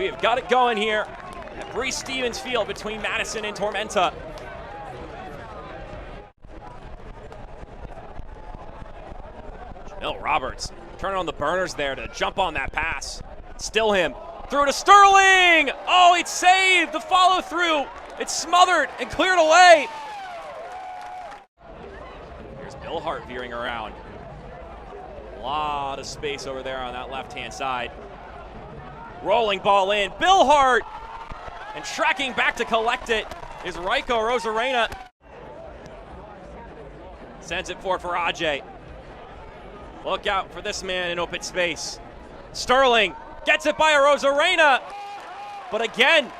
have got it going here at Breese Stevens Field between Madison and Tormenta. Jamil Roberts turning on the burners there to jump on that pass. Still him. Through to Sterling! Oh, it's saved! The follow through! It's smothered and cleared away! Here's Bill Hart veering around. A lot of space over there on that left-hand side. Rolling ball in, Bill Hart! And tracking back to collect it is Raiko Rosarena. Sends it for Ajay. Look out for this man in open space. Sterling gets it by Rosarena, but again,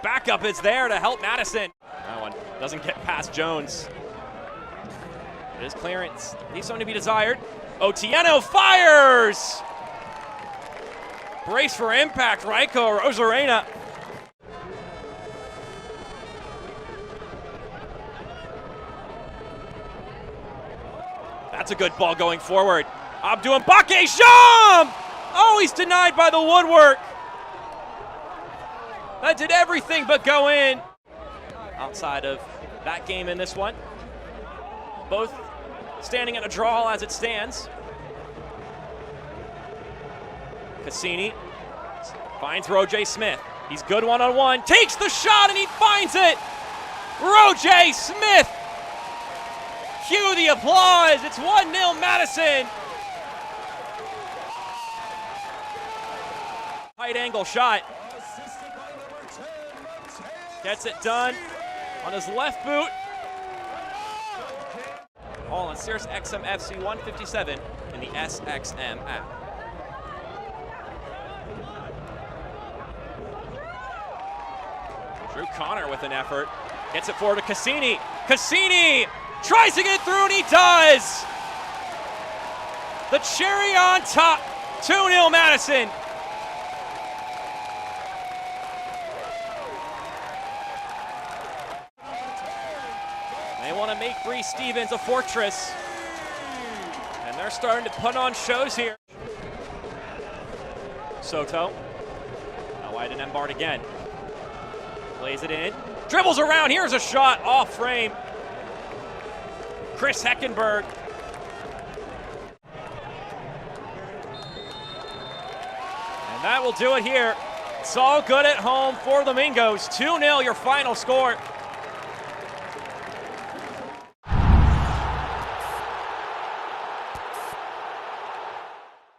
backup is there to help Madison. That one doesn't get past Jones. His clearance leaves something to be desired. Otieno fires! Brace for impact, Raiko Rosarena. That's a good ball going forward. Abdou Mbake Sham! Oh, he's denied by the woodwork. That did everything but go in. Outside of that game in this one, both standing in a draw as it stands. Cassini finds Rojay Smith. He's good one-on-one, takes the shot and he finds it. Rojay Smith. Cue the applause. It's 1-0 Madison. Tight angle shot. Gets it done on his left boot. All on Sirius XM FC 157 in the SXM app. Drew Connor with an effort. Gets it forward to Cassini. Cassini tries to get through and he does! The cherry on top. 2-0 Madison. They want to make Breese Stevens a fortress. And they're starting to put on shows here. Soto. Now wide and Mbart again. Plays it in. Dribbles around. Here's a shot off frame. Chris Heckenberg. And that will do it here. It's all good at home for the Mingos. 2-0 your final score.